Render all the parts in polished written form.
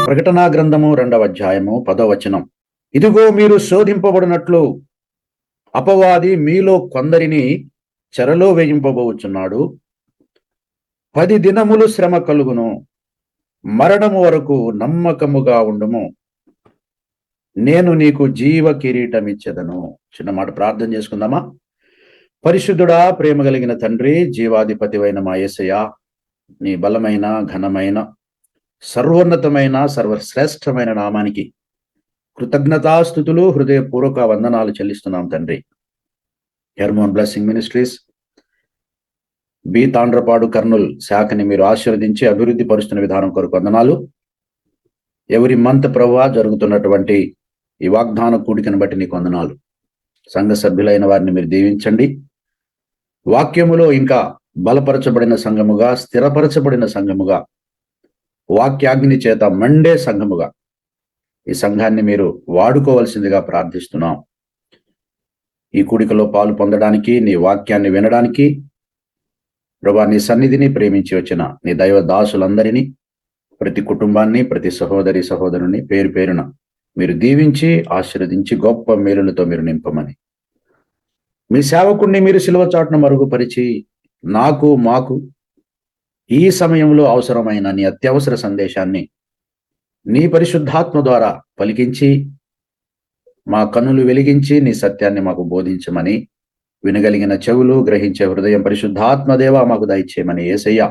ప్రకటనా గ్రంథము 2వ అధ్యాయము 10వ వచనం. ఇదిగో మీరు శోధింపబడినట్లు అపవాది మీలో కొందరిని చెరలో వేయింపబోచున్నాడు. 10 దినములు శ్రమ కలుగును. మరణము వరకు నమ్మకముగా ఉండుము. నేను నీకు జీవ కిరీటం ఇచ్చెదను. చిన్న మాట ప్రార్థన చేసుకుందామా? పరిశుద్ధుడా, ప్రేమ కలిగిన తండ్రి, జీవాధిపతివైన మా యేసయ్య, నీ బలమైన, ఘనమైన, సర్వోన్నతమైన, సర్వశ్రేష్టమైన నామానికి కృతజ్ఞతాస్తుతులు, హృదయపూర్వక వందనాలు చెల్లిస్తున్నాం తండ్రి. Hermon blessing ministries B Tandrapadu Kurnool శాఖని మీరు ఆశీర్వదించి అభివృద్ధి పరుస్తున్న విధానం కొరకు వందనాలు. ఎవరి మంత్ ప్రభువా జరుగుతున్నటువంటి ఈ వాగ్దాన కూడికను బట్టి నీకు వందనాలు. సంఘ సభ్యులైన వారిని మీరు దీవించండి. వాక్యములో ఇంకా బలపరచబడిన సంఘముగా, స్థిరపరచబడిన సంఘముగా, వాక్యాగ్ని చేత మండే సంఘముగా ఈ సంఘాన్ని మీరు వాడుకోవలసిందిగా ప్రార్థిస్తున్నాం. ఈ కూడికలో పాలు పొందడానికి, నీ వాక్యాన్ని వినడానికి ప్రభువా, నీ సన్నిధిని ప్రేమించి వచ్చిన నీ దైవ దాసులందరినీ, ప్రతి కుటుంబాన్ని, ప్రతి సహోదరి సహోదరుని పేరు పేరున మీరు దీవించి ఆశీర్వదించి గొప్ప మేలులతో మీరు నింపమని, మీ సేవకుణ్ణి మీరు సిలువ చాటున మరుగుపరిచి మాకు ఈ సమయంలో అవసరమైన నీ అత్యవసర సందేశాన్ని నీ పరిశుద్ధాత్మ ద్వారా పలికించి మా కన్నులు వెలిగించి నీ సత్యాన్ని మాకు బోధించమని, వినగలిగిన చెవులు, గ్రహించే హృదయం పరిశుద్ధాత్మదేవ మాకు దయచేయమని యేసయ్య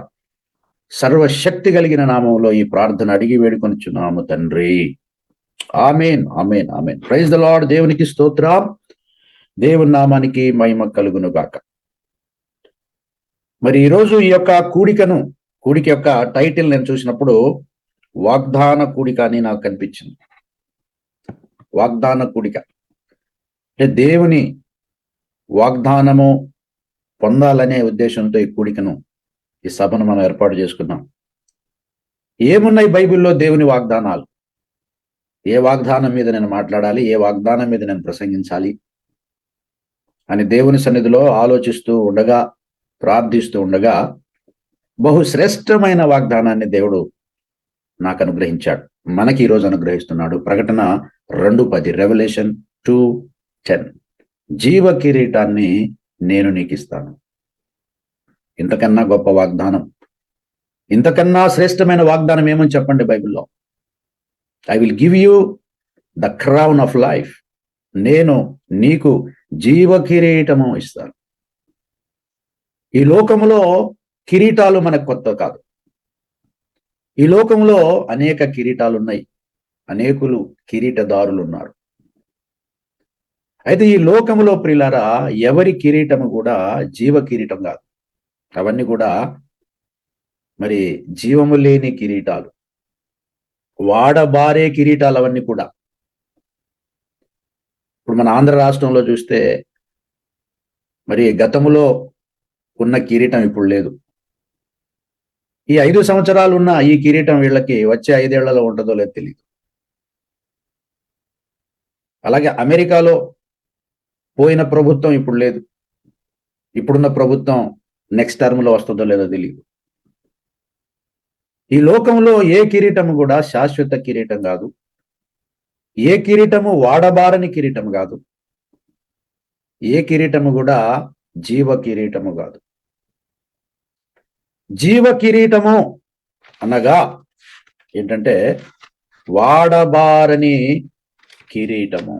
సర్వశక్తి కలిగిన నామంలో ఈ ప్రార్థన అడిగి వేడుకొనిచున్నాము తండ్రి. Amen, amen, amen. Praise the lord. దేవునికి స్తోత్రం. దేవుని నామానికి మహిమ కలుగును గాక. మరి ఈరోజు ఈ యొక్క కూడిక యొక్క టైటిల్ నేను చూసినప్పుడు వాగ్దాన కూడిక అని నాకు కనిపించింది. వాగ్దాన కూడిక అంటే దేవుని వాగ్దానము పొందాలనే ఉద్దేశంతో ఈ కూడికను, ఈ సభను మనం ఏర్పాటు చేసుకున్నాం. ఏమున్నాయి బైబిల్లో దేవుని వాగ్దానాలు? ఏ వాగ్దానం మీద నేను మాట్లాడాలి, ఏ వాగ్దానం మీద నేను ప్రసంగించాలి అని దేవుని సన్నిధిలో ఆలోచిస్తూ ఉండగా, ప్రార్థిస్తూ ఉండగా బహుశ్రేష్టమైన వాగ్దానాన్ని దేవుడు నాకు అనుగ్రహించాడు, మనకి ఈరోజు అనుగ్రహిస్తున్నాడు. ప్రకటన 2:10, రెవల్యూషన్ 2:10. జీవ కిరీటాన్ని నేను నీకు ఇస్తాను. ఇంతకన్నా గొప్ప వాగ్దానం, ఇంతకన్నా శ్రేష్టమైన వాగ్దానం ఏమని చెప్పండి బైబిల్లో? I will give you the crown of life. నేను నీకు జీవ కిరీటము ఇస్తాను. ఈ లోకములో కిరీటాలు మనకు కొత్త కాదు. ఈ లోకంలో అనేక కిరీటాలు ఉన్నాయి, అనేకులు కిరీటదారులు ఉన్నారు. అయితే ఈ లోకములో ప్రియులారా, ఎవరి కిరీటము కూడా జీవ కిరీటం కాదు. అవన్నీ కూడా మరి జీవము లేని కిరీటాలు, వాడబారే కిరీటాలు అవన్నీ కూడా. ఇప్పుడు మన ఆంధ్ర రాష్ట్రంలో చూస్తే మరి గతములో ఉన్న కిరీటం ఇప్పుడు లేదు. ఈ 5 సంవత్సరాలు ఉన్న ఈ కిరీటం వీళ్ళకి వచ్చే 5 ఏళ్లలో ఉంటుందో లేదో తెలియదు. అలాగే అమెరికాలో పోయిన ప్రభుత్వం ఇప్పుడు లేదు. ఇప్పుడున్న ప్రభుత్వం నెక్స్ట్ టర్మ్లో వస్తుందో లేదో తెలియదు. ఈ లోకంలో ఏ కిరీటము కూడా శాశ్వత కిరీటం కాదు. ఏ కిరీటము వాడబారని కిరీటం కాదు. ఏ కిరీటము కూడా జీవ కిరీటము కాదు. జీవ కిరీటము అనగా ఏంటంటే వాడబారని కిరీటము.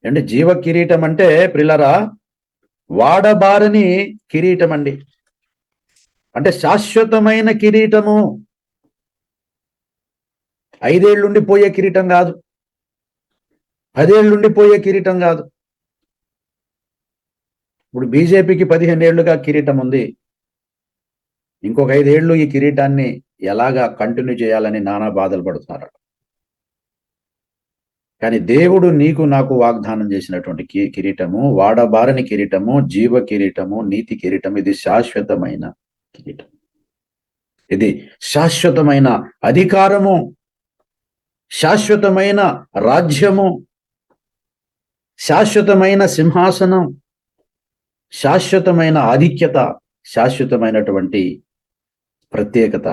అంటే జీవ కిరీటం అంటే ప్రియులారా వాడబారని కిరీటం అండి. అంటే శాశ్వతమైన కిరీటము. 5 ఏళ్ళుండి పోయే కిరీటం కాదు. 10 ఏళ్ళుండి పోయే కిరీటం కాదు. ఇప్పుడు బీజేపీకి 15 ఏళ్లుగా కిరీటం ఉంది. ఇంకొక 5 ఏళ్ళు ఈ కిరీటాన్ని ఎలాగా కంటిన్యూ చేయాలని నానా బాధలు పడుతున్నారు. కానీ దేవుడు నీకు నాకు వాగ్దానం చేసినటువంటి కిరీటము, వాడబారని కిరీటము, జీవ కిరీటము, నీతి కిరీటం. ఇది శాశ్వతమైన కిరీటం. ఇది శాశ్వతమైన అధికారము, శాశ్వతమైన రాజ్యము, శాశ్వతమైన సింహాసనం, శాశ్వతమైన ఆధిక్యత, శాశ్వతమైనటువంటి ప్రత్యేకత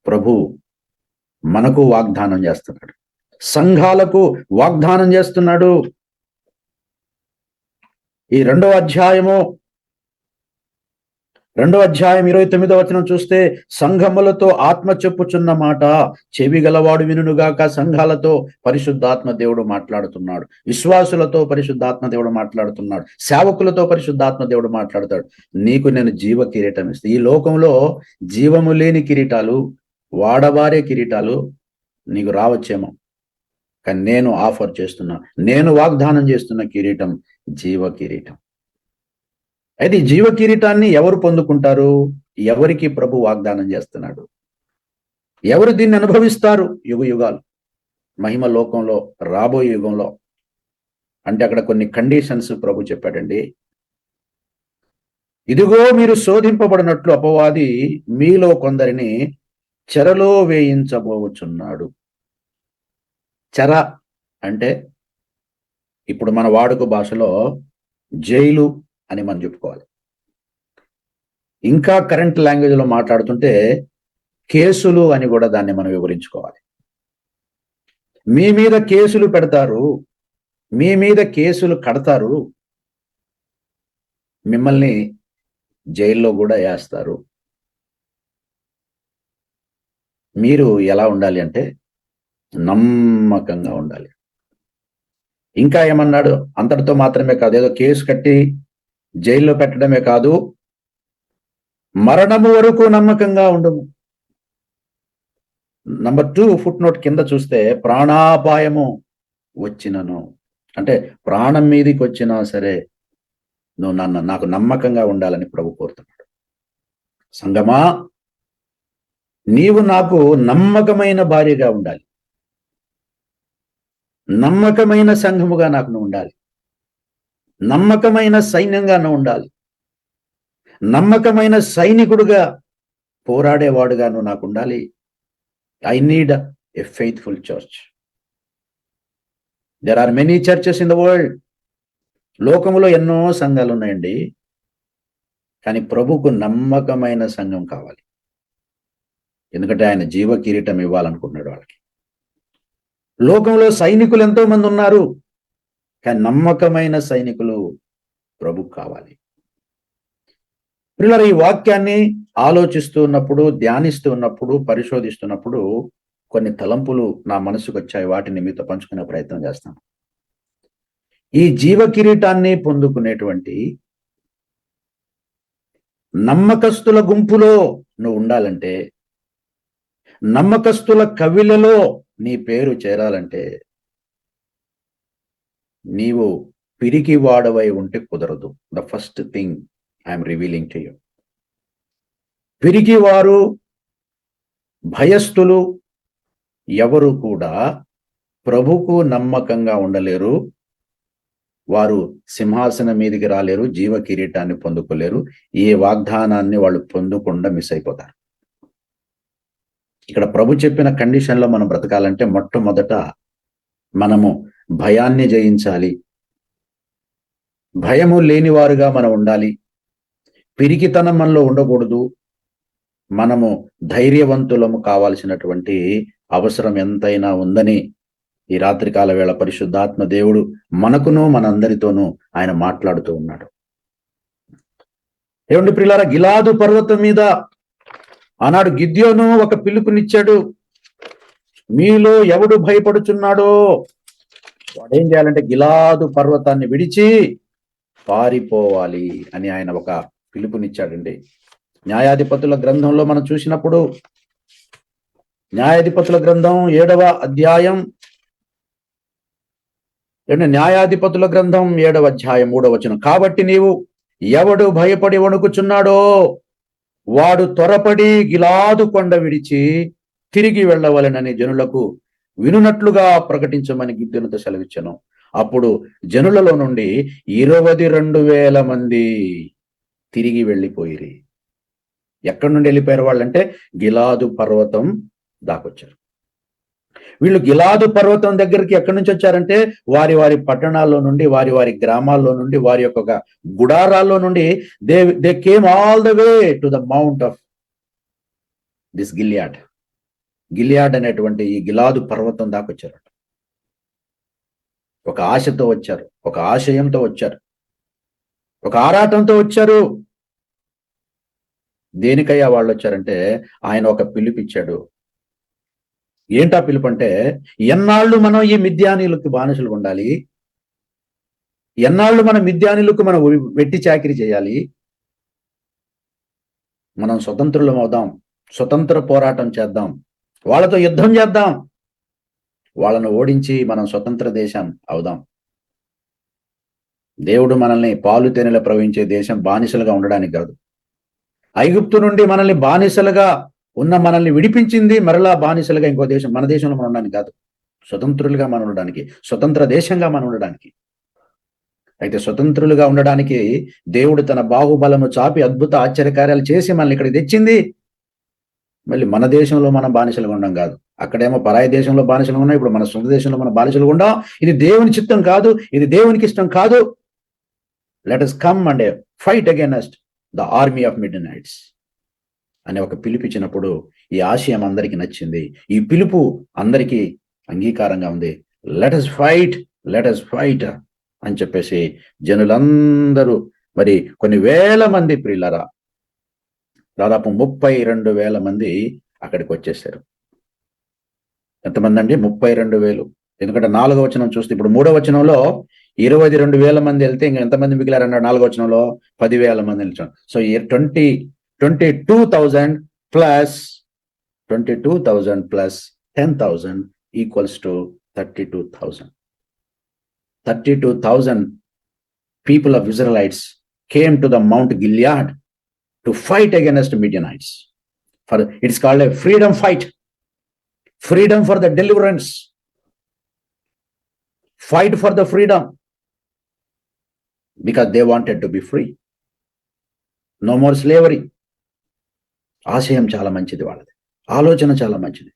ప్రభు మనకు వాగ్దానం చేస్తున్నాడు, సంఘాలకు వాగ్దానం చేస్తున్నాడు. ఈ రెండవ అధ్యాయం 29వ వచనం చూస్తే, సంఘములతో ఆత్మ చెప్పుచున్న మాట చెవి గలవాడు వినుగాక. సంఘాలతో పరిశుద్ధాత్మ దేవుడు మాట్లాడుతున్నాడు, విశ్వాసులతో పరిశుద్ధాత్మ దేవుడు మాట్లాడుతున్నాడు, సేవకులతో పరిశుద్ధాత్మ దేవుడు మాట్లాడతాడు. నీకు నేను జీవ కిరీటం ఇస్తే, ఈ లోకంలో జీవము లేని కిరీటాలు, వాడబారే కిరీటాలు నీకు రావచ్చేమో, కానీ నేను ఆఫర్ చేస్తున్నా, నేను వాగ్దానం చేస్తున్న కిరీటం జీవ కిరీటం. అయితే ఈ జీవ కిరీటాన్ని ఎవరు పొందుకుంటారు? ఎవరికి ప్రభు వాగ్దానం చేస్తున్నాడు? ఎవరు దీన్ని అనుభవిస్తారు? యుగ యుగాలు, మహిమ లోకంలో, రాబోయే యుగంలో. అంటే అక్కడ కొన్ని కండిషన్స్ ప్రభు చెప్పాడండి. ఇదిగో మీరు శోధింపబడినట్లు అపవాది మీలో కొందరిని చెరలో వేయించబోచున్నాడు. చెర అంటే ఇప్పుడు మన వాడుక భాషలో జైలు అని మనం చెప్పుకోవాలి. ఇంకా కరెంట్ లాంగ్వేజ్లో మాట్లాడుతుంటే కేసులు అని కూడా దాన్ని మనం వివరించుకోవాలి. మీ మీద కేసులు పెడతారు, మీ మీద కేసులు కడతారు, మిమ్మల్ని జైల్లో కూడా వేస్తారు. మీరు ఎలా ఉండాలి అంటే నమ్మకంగా ఉండాలి. ఇంకా ఏమన్నాడు? అంతటితో మాత్రమే కాదు, ఏదో కేసు కట్టి జైల్లో పెట్టడమే కాదు, మరణము వరకు నమ్మకంగా ఉండము. నంబర్ 2 ఫుట్ నోట్ కింద చూస్తే, ప్రాణాపాయము వచ్చినను, అంటే ప్రాణం మీదకి వచ్చినా సరే నువ్వు నాకు నమ్మకంగా ఉండాలని ప్రభు కోరుతున్నాడు. సంగమా, నీవు నాకు నమ్మకమైన భార్యగా ఉండాలి, నమ్మకమైన సంఘముగా నాకు నువ్వు ఉండాలి, నమ్మకమైన సైన్యంగా నువ్వు ఉండాలి, నమ్మకమైన సైనికుడుగా, పోరాడేవాడుగా నువ్వు నాకు ఉండాలి. I need a faithful church. There are many churches in the world. లోకములో ఎన్నో సంఘాలు ఉన్నాయండి, కానీ ప్రభుకు నమ్మకమైన సంఘం కావాలి. ఎందుకంటే ఆయన జీవ కిరీటం ఇవ్వాలనుకున్నాడు వాళ్ళకి. లోకంలో సైనికులు ఎంతో మంది ఉన్నారు, కానీ నమ్మకమైన సైనికులు ప్రభుకు కావాలి. పిల్లలు, ఈ వాక్యాన్ని ఆలోచిస్తూ ఉన్నప్పుడు, ధ్యానిస్తూ ఉన్నప్పుడు, పరిశోధిస్తున్నప్పుడు కొన్ని తలంపులు నా మనసుకు వచ్చాయి. వాటిని మీతో పంచుకునే ప్రయత్నం చేస్తాను. ఈ జీవ కిరీటాన్ని పొందుకునేటువంటి నమ్మకస్తుల గుంపులో నువ్వు ఉండాలంటే, నమ్మకస్తుల కవిలలో నీ పేరు చేరాలంటే, నీవు పిరికి వాడవై ఉంటే కుదరదు. The first thing I'm revealing to you. పిరికి వారు, భయస్థులు ఎవరు కూడా ప్రభుకు నమ్మకంగా ఉండలేరు. వారు సింహాసనం మీదకి రాలేరు, జీవ కిరీటాన్ని పొందుకోలేరు, ఏ వాగ్దానాన్ని వాళ్ళు పొందకుండా మిస్ అయిపోతారు. ఇక్కడ ప్రభు చెప్పిన కండిషన్లో మనం బ్రతకాలంటే, మొట్టమొదట మనము భయాన్ని జయించాలి, భయము లేనివారుగా మనం ఉండాలి, పిరికితనం మనలో ఉండకూడదు, మనము ధైర్యవంతులము కావాల్సినటువంటి అవసరం ఎంతైనా ఉందని ఈ రాత్రికాల వేళ పరిశుద్ధాత్మ దేవుడు మనకును మనందరితోనూ ఆయన మాట్లాడుతూ ఉన్నాడు. ఏమండి ప్రియులారా, గిలాదు పర్వతం మీద ఆనాడు గిద్యోను ఒక పిలుపునిచ్చాడు. మీలో ఎవడు భయపడుచున్నాడో వాడేం చేయాలంటే గిలాదు పర్వతాన్ని విడిచి పారిపోవాలి అని ఆయన ఒక పిలుపునిచ్చాడండి. న్యాయాధిపతుల గ్రంథంలో మనం చూసినప్పుడు, న్యాయాధిపతుల గ్రంథం 7వ అధ్యాయం, న్యాయాధిపతుల గ్రంథం 7వ అధ్యాయం 3వ వచనం, కాబట్టి నీవు ఎవడు భయపడి వణుకుచున్నాడో వాడు త్వరపడి గిలాదు కొండ విడిచి తిరిగి వెళ్ళవలెనని జనులకు వినునట్లుగా ప్రకటించమని గిద్యోనుతో సెలవిచ్చాను. అప్పుడు జనులలో నుండి 22,000 మంది తిరిగి వెళ్ళిపోయిరి. ఎక్కడి నుండి వెళ్ళిపోయారు వాళ్ళంటే గిలాదు పర్వతం దాకొచ్చారు. వీళ్ళు గిలాదు పర్వతం దగ్గరికి ఎక్కడి నుంచి వచ్చారంటే వారి వారి పట్టణాల్లో నుండి, వారి వారి గ్రామాల్లో నుండి, వారి యొక్క గుడారాల్లో నుండి they came all the way to the mount of this Gilead. Gilead అనేటువంటి ఈ గిలాదు పర్వతం దాకా వచ్చారు. ఒక ఆశతో వచ్చారు, ఒక ఆశయంతో వచ్చారు, ఒక ఆరాటంతో వచ్చారు. దేనికయ్యా వాళ్ళు వచ్చారంటే ఆయన ఒక పిలుపిచ్చాడు. ఏంటా పిలుపు అంటే, ఎన్నాళ్ళు మనం ఈ మిద్యానీయులకు బానిసలు ఉండాలి, ఎన్నాళ్ళు మన మిద్యానీయులకు మనం వెట్టి చాకిరి చేయాలి, మనం స్వతంత్రులం అవుదాం, స్వతంత్ర పోరాటం చేద్దాం, వాళ్ళతో యుద్ధం చేద్దాం, వాళ్ళను ఓడించి మనం స్వతంత్ర దేశం అవుదాం. దేవుడు మనల్ని పాలు తేనెల ప్రవహించే దేశం బానిసలుగా ఉండడానికి కాదు. ఐగుప్తు నుండి మనల్ని బానిసలుగా ఉన్న మనల్ని విడిపించింది మరలా బానిసలుగా ఇంకో దేశం, మన దేశంలో మనం ఉండడానికి కాదు. స్వతంత్రులుగా మనం ఉండడానికి, స్వతంత్ర దేశంగా మనం ఉండడానికి. అయితే స్వతంత్రులుగా ఉండడానికి దేవుడు తన బాహుబలము చాపి అద్భుత ఆశ్చర్యకార్యాలు చేసి మనల్ని ఇక్కడికి తెచ్చింది. మళ్ళీ మన దేశంలో మనం బానిసలుగా ఉండం కాదు. అక్కడేమో పరాయి దేశంలో బానిసలు ఉన్నాం, ఇప్పుడు మన సొంత దేశంలో మనం బానిసలుగా ఉండం. ఇది దేవుని చిత్తం కాదు, ఇది దేవునికి ఇష్టం కాదు. Let us come and fight against the army of mid nights అనే ఒక పిలుపిచ్చినప్పుడు ఈ ఆశయం అందరికీ నచ్చింది. ఈ పిలుపు అందరికీ అంగీకారంగా ఉంది. లెట్ us ఫైట్ అని చెప్పేసి జనులందరూ, మరి కొన్ని వేల మంది ప్రియులరా, దాదాపు 32,000 మంది అక్కడికి వచ్చేసారు. ఎంతమంది అండి? 32,000. ఎందుకంటే 4వ వచనం చూస్తే, ఇప్పుడు 3వ వచనంలో 22,000 మంది వెళ్తే ఇంకా ఎంతమంది మిగిలారన్నాడు? 4వ వచనంలో 10,000 మంది నిలిచాం. So 22,000 plus 22,000 plus 10,000 equals to 32,000. 32,000 people of Israelites came to the Mount Gilead to fight against Midianites. For it's called a freedom fight, freedom for the deliverance, fight for the freedom, because they wanted to be free, no more slavery. ఆశయం చాలా మంచిది, వాళ్ళది ఆలోచన చాలా మంచిది.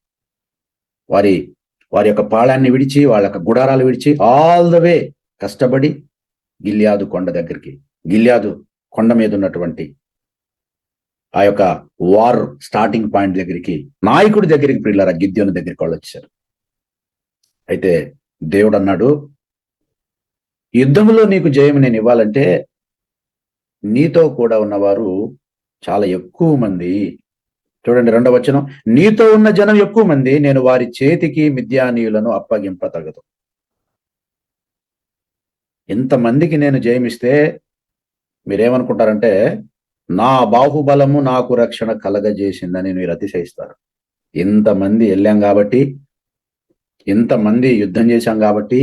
వారి యొక్క పాళాన్ని విడిచి, వాళ్ళ యొక్క గుడారాలు విడిచి ఆల్ ద వే కష్టపడి గిల్యాదు కొండ దగ్గరికి, గిల్యాదు కొండ మీద ఉన్నటువంటి ఆ యొక్క వార్ స్టార్టింగ్ పాయింట్ దగ్గరికి, నాయకుడి దగ్గరికి, ప్రియులారా గిద్యోను దగ్గరికి వాళ్ళు వచ్చారు. అయితే దేవుడు అన్నాడు, యుద్ధంలో నీకు జయం నేను ఇవ్వాలంటే నీతో కూడా ఉన్నవారు చాలా ఎక్కువ మంది. చూడండి 2వ వచనం, నీతో ఉన్న జనం ఎక్కువ మంది, నేను వారి చేతికి మిద్యానీయులను అప్పగింప తగదు. ఇంతమందికి నేను జయమిస్తే మీరేమనుకుంటారంటే నా బాహుబలము నాకు రక్షణ కలగజేసిందని మీరు అతిశయిస్తారు. ఇంతమంది వెళ్ళాం కాబట్టి, ఇంతమంది యుద్ధం చేశాం కాబట్టి,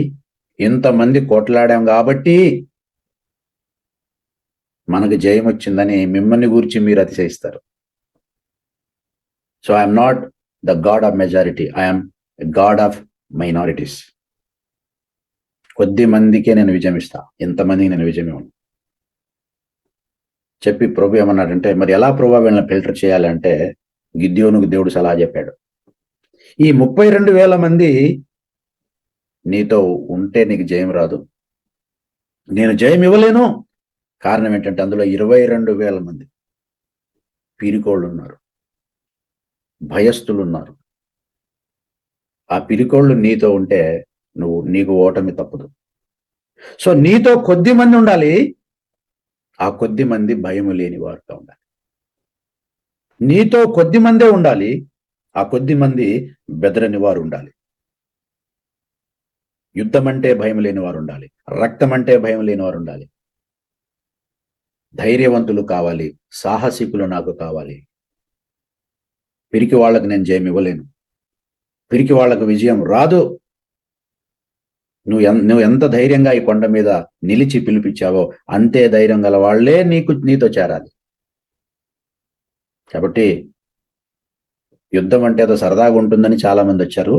ఇంతమంది కొట్లాడాం కాబట్టి మనకు జయం వచ్చిందని మిమ్మల్ని గురించి మీరు అతిశయిస్తారు. So I'm not the god of majority, I'm god of minorities. కొద్ది మందికే నేను విజయం ఇస్తా, ఇంతమందికి నేను విజయం ఇవ్వను చెప్పి ప్రభు ఏమన్నాడంటే, మరి ఎలా ప్రభు వీళ్ళని ఫిల్టర్ చేయాలంటే గిద్యోనుకు దేవుడు సలహా చెప్పాడు. ఈ 32,000 మంది నీతో ఉంటే నీకు జయం రాదు, నేను జయం ఇవ్వలేను. కారణం ఏంటంటే అందులో 22,000 మంది పిరికోళ్ళు ఉన్నారు, భయస్థులు ఉన్నారు. ఆ పిరికోళ్ళు నీతో ఉంటే నీకు ఓటమి తప్పదు. సో నీతో కొద్ది మంది ఉండాలి, ఆ కొద్ది మంది భయము లేని వారుగా ఉండాలి. నీతో కొద్ది మందే ఉండాలి, ఆ కొద్ది మంది బెదరని వారు ఉండాలి. యుద్ధం అంటే భయం లేని వారు ఉండాలి, రక్తం అంటే భయం లేని వారు ఉండాలి. ధైర్యవంతులు కావాలి, సాహసికులు నాకు కావాలి. పిరికి వాళ్ళకు నేను జయం ఇవ్వలేను, పిరికి వాళ్లకు విజయం రాదు. నువ్వు ఎంత ధైర్యంగా ఈ కొండ మీద నిలిచి పిలిపించావో అంతే ధైర్యం గల వాళ్లే నీతో చేరాలి. కాబట్టి యుద్ధం అంటే ఏదో సరదాగా ఉంటుందని చాలా మంది వచ్చారు.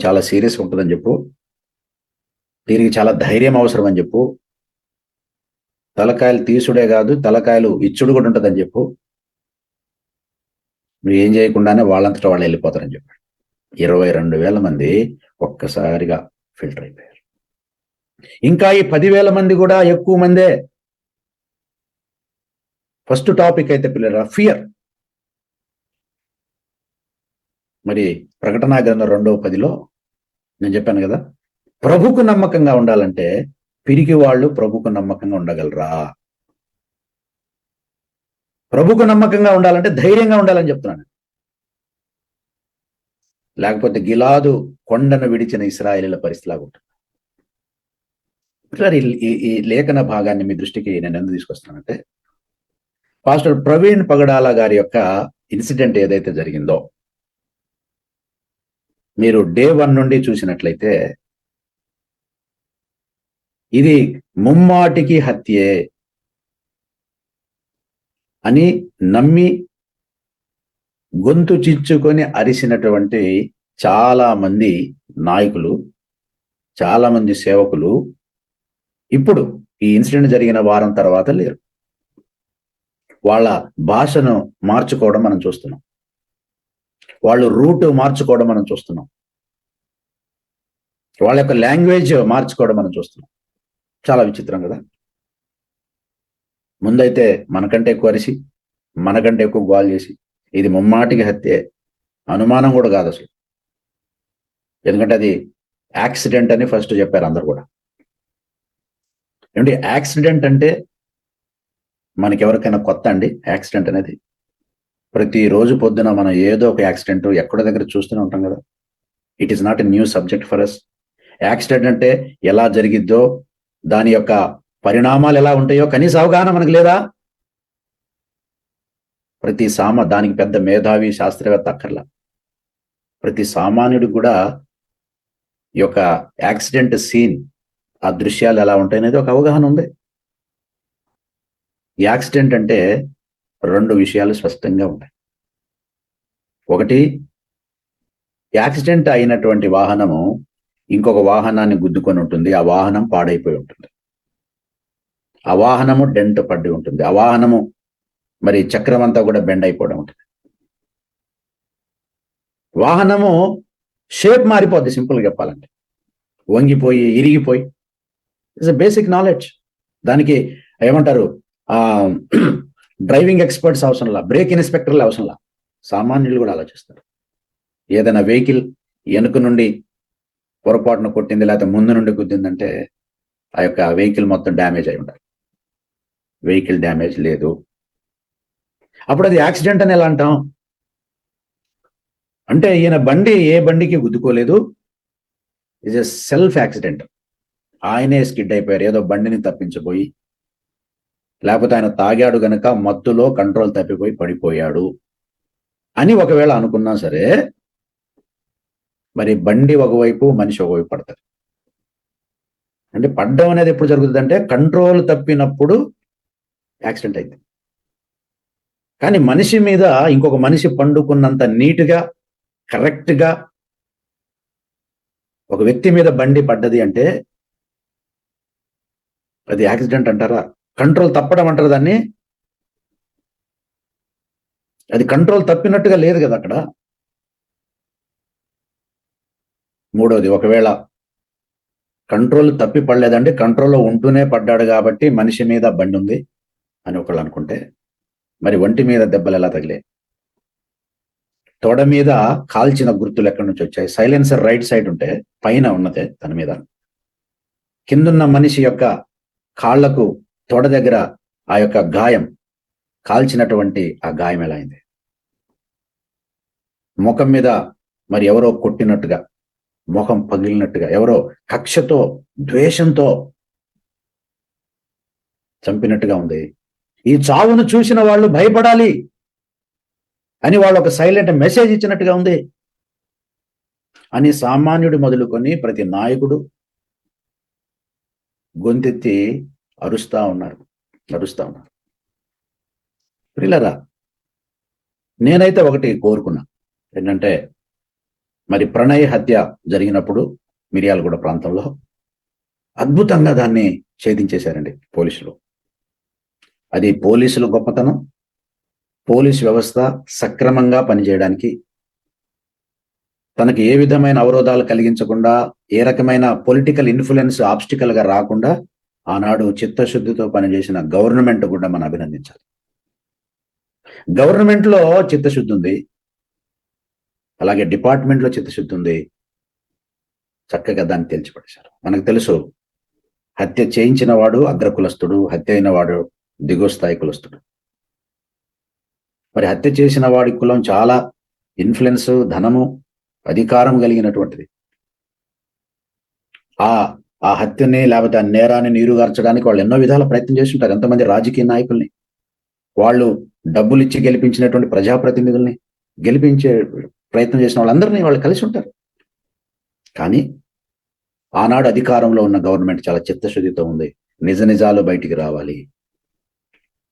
చాలా సీరియస్ ఉంటుందని చెప్పు, దీనికి చాలా ధైర్యం అవసరం అని చెప్పు, తలకాయలు తీసుడే కాదు తలకాయలు ఇచ్చుడు కూడా ఉంటుందని చెప్పు. నువ్వు ఏం చేయకుండానే వాళ్ళంతటా వాళ్ళు వెళ్ళిపోతారని చెప్పాడు. 22,000 మంది ఒక్కసారిగా ఫిల్టర్ అయిపోయారు. ఇంకా ఈ 10,000 మంది కూడా ఎక్కువ మందే. ఫస్ట్ టాపిక్ అయితే పిల్లరా ఫియర్. మరి ప్రకటనా గ్రంథం 2:10 నేను చెప్పాను కదా, ప్రభుకు నమ్మకంగా ఉండాలంటే పిరికి వాళ్ళు ప్రభుకు నమ్మకంగా ఉండగలరా? ప్రభుకు నమ్మకంగా ఉండాలంటే ధైర్యంగా ఉండాలని చెప్తున్నాను. లేకపోతే గిలాదు కొండను విడిచిన ఇశ్రాయేలీల పరిస్థితి లాగా ఉంటుంది. సార్, ఈ లేఖన భాగాన్ని మీ దృష్టికి నేను ఎందుకు తీసుకొస్తానంటే, పాస్టర్ ప్రవీణ్ పగడాల గారి యొక్క ఇన్సిడెంట్ ఏదైతే జరిగిందో, మీరు డే 1 నుండి చూసినట్లయితే ఇది ముమ్మాటికి హత్యే అని నమ్మి గొంతు చిచ్చుకొని అరిసినటువంటి చాలా మంది నాయకులు, చాలా మంది సేవకులు ఇప్పుడు ఈ ఇన్సిడెంట్ జరిగిన వారం తర్వాత లేరు. వాళ్ళ భాషను మార్చుకోవడం మనం చూస్తున్నాం, వాళ్ళు రూట్ మార్చుకోవడం మనం చూస్తున్నాం, వాళ్ళ యొక్క లాంగ్వేజ్ మార్చుకోవడం మనం చూస్తున్నాం. చాలా విచిత్రం కదా. ముందైతే మనకంటే ఎక్కువ అరిసి, మనకంటే ఎక్కువ గోల్ చేసి, ఇది ముమ్మాటికి హత్యే, అనుమానం కూడా కాదు అసలు, ఎందుకంటే అది యాక్సిడెంట్ అని ఫస్ట్ చెప్పారు అందరు కూడా. ఏమంటే యాక్సిడెంట్ అంటే మనకెవరికైనా కొత్త అండి? యాక్సిడెంట్ అనేది ప్రతిరోజు పొద్దున మనం ఏదో ఒక యాక్సిడెంట్ ఎక్కడో దగ్గర చూస్తూనే ఉంటాం కదా. It is not a new subject for us. Accident అంటే ఎలా జరిగిద్దో, దాని యొక్క పరిణామాలు ఎలా ఉంటాయో కనీస అవగాహన మనకు లేదా? దానికి పెద్ద మేధావి శాస్త్రవేత్త అక్కర్లా. ప్రతి సామాన్యుడికి కూడా ఈ యొక్క యాక్సిడెంట్ సీన్, ఆ దృశ్యాలు ఎలా ఉంటాయనేది ఒక అవగాహన ఉంది. యాక్సిడెంట్ అంటే 2 విషయాలు స్పష్టంగా ఉంటాయి. ఒకటి, యాక్సిడెంట్ అయినటువంటి వాహనము ఇంకొక వాహనాన్ని గుద్దుకొని ఉంటుంది, ఆ వాహనం పాడైపోయి ఉంటుంది, ఆ వాహనము డెంట్ పడి ఉంటుంది, ఆ వాహనము మరి చక్రం అంతా కూడా బెండ్ అయిపోవడం ఉంటుంది, వాహనము షేప్ మారిపోద్ది. సింపుల్గా చెప్పాలంటే వంగిపోయి, ఇరిగిపోయి. It's a basic knowledge. దానికి ఏమంటారు, డ్రైవింగ్ ఎక్స్పర్ట్స్ అవసరంలా, బ్రేక్ ఇన్స్పెక్టర్లు అవసరంలా, సామాన్యులు కూడా ఆలోచిస్తారు. ఏదైనా వెహికల్ వెనుక నుండి పొరపాటున కొట్టింది, లేకపోతే ముందు నుండి గుద్దిందంటే ఆ యొక్క వెహికల్ మొత్తం డ్యామేజ్ అయి ఉండాలి. వెహికల్ డ్యామేజ్ లేదు, అప్పుడు అది యాక్సిడెంట్ అని ఎలా అంటాం? అంటే ఈయన ఏ బండికి గుద్దుకోలేదు, ఇస్ ఎ సెల్ఫ్ యాక్సిడెంట్. ఆయనే స్కిడ్ అయిపోయారు, ఏదో బండిని తప్పించబోయి, లేకపోతే ఆయన తాగాడు గనక మత్తులో కంట్రోల్ తప్పిపోయి పడిపోయాడు అని ఒకవేళ అనుకున్నా సరే, మరి బండి ఒకవైపు, మనిషి ఒకవైపు పడతారు. అంటే పడ్డం అనేది ఎప్పుడు జరుగుతుంది అంటే కంట్రోల్ తప్పినప్పుడు యాక్సిడెంట్ అయింది. కానీ మనిషి మీద ఇంకొక మనిషి పండుకున్నంత నీట్గా, కరెక్ట్గా ఒక వ్యక్తి మీద బండి పడ్డది అంటే అది యాక్సిడెంట్ అంటారా? కంట్రోల్ తప్పడం అంటారు దాన్ని. అది కంట్రోల్ తప్పినట్టుగా లేదు కదా అక్కడ. మూడోది, ఒకవేళ కంట్రోల్ తప్పి పడలేదండి, కంట్రోల్లో ఉంటూనే పడ్డాడు కాబట్టి మనిషి మీద బండి ఉంది అని ఒకళ్ళు అనుకుంటే, మరి ఒంటి మీద దెబ్బలు ఎలా తగిలే? తొడ మీద కాల్చిన గుర్తులు ఎక్కడి నుంచి వచ్చాయి? సైలెన్సర్ రైట్ సైడ్ ఉంటే పైన ఉన్నదే తన మీద, కిందున్న మనిషి యొక్క కాళ్లకు తొడ దగ్గర ఆ యొక్క గాయం, కాల్చినటువంటి ఆ గాయం ఎలా అయింది? ముఖం మీద మరి ఎవరో కొట్టినట్టుగా, ముఖం పగిలినట్టుగా, ఎవరో కక్షతో, ద్వేషంతో చంపినట్టుగా ఉంది. ఈ చావును చూసిన వాళ్ళు భయపడాలి అని వాళ్ళు ఒక సైలెంట్ మెసేజ్ ఇచ్చినట్టుగా ఉంది అని సామాన్యుడు మొదలుకొని ప్రతి నాయకుడు గొంతెత్తి అరుస్తా ఉన్నారు. ప్రియులారా, నేనైతే ఒకటి కోరుకున్నా, ఏంటంటే మరి ప్రణయ్ హత్య జరిగినప్పుడు మిర్యాలగూడ ప్రాంతంలో అద్భుతంగా దాన్ని ఛేదించేశారండి పోలీసులు. అది పోలీసుల గొప్పతనం. పోలీసు వ్యవస్థ సక్రమంగా పనిచేయడానికి, తనకి ఏ విధమైన అవరోధాలు కలిగించకుండా, ఏ రకమైన పొలిటికల్ ఇన్ఫ్లుయెన్స్ ఆబ్స్టికల్ గా రాకుండా ఆనాడు చిత్తశుద్ధితో పనిచేసిన గవర్నమెంట్ కూడా మనం అభినందించాలి. గవర్నమెంట్ లో చిత్తశుద్ధి ఉంది, అలాగే డిపార్ట్మెంట్లో చిత్తశుద్ధి ఉంది, చక్కగా దాన్ని తేల్చిపడేశారు. మనకు తెలుసు, హత్య చేయించిన వాడు అగ్రకులస్తుడు, హత్య అయిన వాడు దిగువ స్థాయి కులస్తుడు. మరి హత్య చేసిన వాడి కులం చాలా ఇన్ఫ్లుయెన్స్, ధనము, అధికారం కలిగినటువంటిది. ఆ హత్యని లేకపోతే ఆ నేరాన్ని నీరుగార్చడానికి వాళ్ళు ఎన్నో విధాల ప్రయత్నం చేసి ఉంటారు. ఎంతమంది రాజకీయ నాయకుల్ని, వాళ్ళు డబ్బులు ఇచ్చి గెలిపించినటువంటి ప్రజాప్రతినిధుల్ని గెలిపించే ప్రయత్నం చేసిన వాళ్ళందరినీ వాళ్ళు కలిసి ఉంటారు. కానీ ఆనాడు అధికారంలో ఉన్న గవర్నమెంట్ చాలా చిత్తశుద్ధితో ఉంది, నిజ నిజాలు బయటికి రావాలి.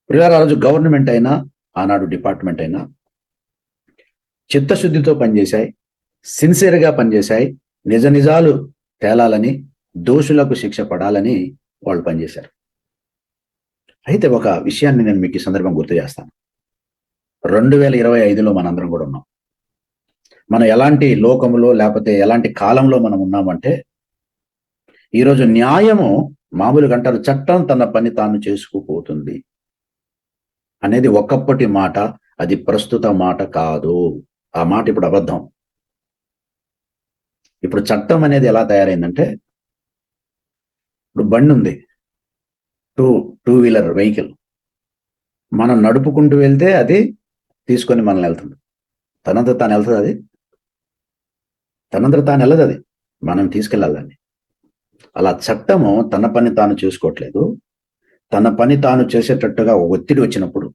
ప్రియులారా, ఆ రోజు గవర్నమెంట్ అయినా ఆనాడు డిపార్ట్మెంట్ అయినా చిత్తశుద్ధితో పనిచేశాయి, సిన్సియర్గా పనిచేశాయి, నిజ నిజాలు తేలాలని, దోషులకు శిక్ష పడాలని వాళ్ళు పనిచేశారు. అయితే ఒక విషయాన్ని నేను మీకు ఈ సందర్భం గుర్తు చేస్తాను. 2025లో మనందరం కూడా ఉన్నాం. మనం ఎలాంటి లోకములో లేకపోతే ఎలాంటి కాలంలో మనం ఉన్నామంటే, ఈరోజు న్యాయము మామూలుగా అంటారు, చట్టం తన పని తాను చేసుకుపోతుంది అనేది ఒకప్పటి మాట, అది ప్రస్తుత మాట కాదు. ఆ మాట ఇప్పుడు అబద్ధం. ఇప్పుడు చట్టం అనేది ఎలా తయారైందంటే, ఇప్పుడు బండి ఉంది, టూ వీలర్ వెహికల్, మనం నడుపుకుంటూ వెళ్తే అది తీసుకొని మనల్ని వెళ్తుంది. తనంతట తాను వెళ్తుంది, అది తనంతట తాను వెళ్ళదు, అది మనం తీసుకెళ్ళాలి దాన్ని. అలా చట్టము తన పని తాను చేసుకోవట్లేదు. తన పని తాను చేసేటట్టుగా ఒత్తిడి వచ్చినప్పుడు,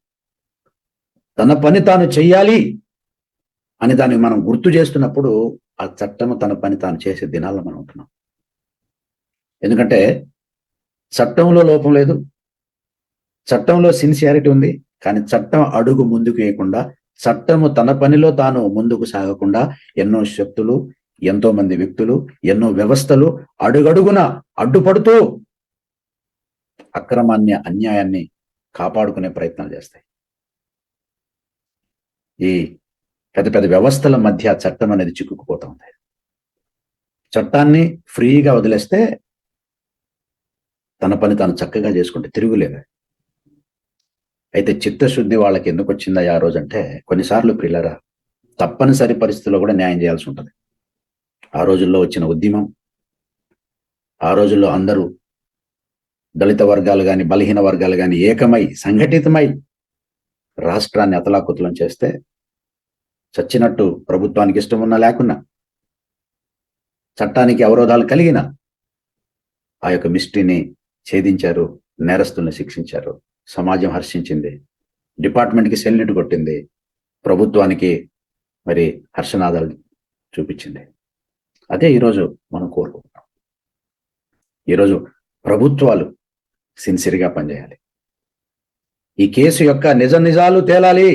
తన పని తాను చెయ్యాలి అని దాన్ని మనం గుర్తు చేస్తున్నప్పుడు, ఆ చట్టము తన పని తాను చేసే దినాల్లో మనం ఉంటున్నాం. ఎందుకంటే చట్టంలో లోపం లేదు, చట్టంలో సిన్సియారిటీ ఉంది. కానీ చట్టం అడుగు ముందుకు వేయకుండా, చట్టము తన పనిలో తాను ముందుకు సాగకుండా ఎన్నో శక్తులు, ఎంతో మంది వ్యక్తులు, ఎన్నో వ్యవస్థలు అడుగడుగున అడ్డుపడుతూ అక్రమాన్ని, అన్యాయాన్ని కాపాడుకునే ప్రయత్నాలు చేస్తాయి. ఈ పెద్ద పెద్ద వ్యవస్థల మధ్య చట్టం అనేది చిక్కుకుపోతా ఉంది. చట్టాన్ని ఫ్రీగా వదిలేస్తే తన పని తాను చక్కగా చేసుకుంటే తిరుగులేదు. అయితే చిత్తశుద్ధి వాళ్ళకి ఎందుకు వచ్చిందా ఆ రోజంటే, కొన్నిసార్లు ప్రియులారా, తప్పనిసరి పరిస్థితుల్లో కూడా న్యాయం చేయాల్సి ఉంటుంది. ఆ రోజుల్లో వచ్చిన ఉద్యమం, ఆ రోజుల్లో అందరూ దళిత వర్గాలు కానీ, బలహీన వర్గాలు కానీ ఏకమై, సంఘటితమై రాష్ట్రాన్ని అతలాకుతలం చేస్తే, చచ్చినట్టు ప్రభుత్వానికి ఇష్టం ఉన్నా లేకున్నా, చట్టానికి అవరోధాలు కలిగిన ఆ యొక్క మిస్ట్రీని ఛేదించారు, నేరస్తుల్ని శిక్షించారు, సమాజం హర్షించింది, డిపార్ట్మెంట్కి సెల్యూట్ కొట్టింది, ప్రభుత్వానికి మరి హర్షనాదాలు చూపించింది. అదే ఈరోజు మనం కోరుకుంటున్నాం. ఈరోజు ప్రభుత్వాలు సిన్సియర్గా పనిచేయాలి. ఈ కేసు యొక్క నిజ నిజాలు తేలాలి.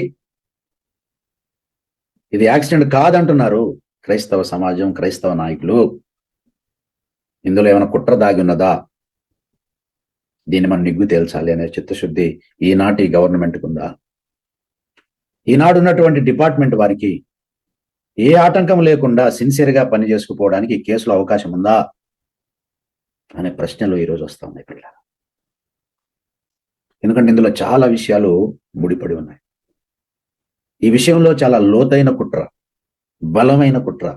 ఇది యాక్సిడెంట్ కాదంటున్నారు క్రైస్తవ సమాజం, క్రైస్తవ నాయకులు. ఇందులో ఏమైనా కుట్ర దాగి ఉన్నదా, దీన్ని మనం నిగ్గు తేల్చాలి అనే చిత్తశుద్ధి ఈనాటి గవర్నమెంట్కి ఉందా? ఈనాడు ఉన్నటువంటి డిపార్ట్మెంట్ వారికి ఏ ఆటంకం లేకుండా సిన్సియర్గా పని చేసుకుపోవడానికి ఈ కేసులో అవకాశం ఉందా అనే ప్రశ్నలు ఈరోజు వస్తూ ఉన్నాయి పిల్లలు. ఎందుకంటే ఇందులో చాలా విషయాలు ముడిపడి ఉన్నాయి. ఈ విషయంలో చాలా లోతైన కుట్ర, బలమైన కుట్ర,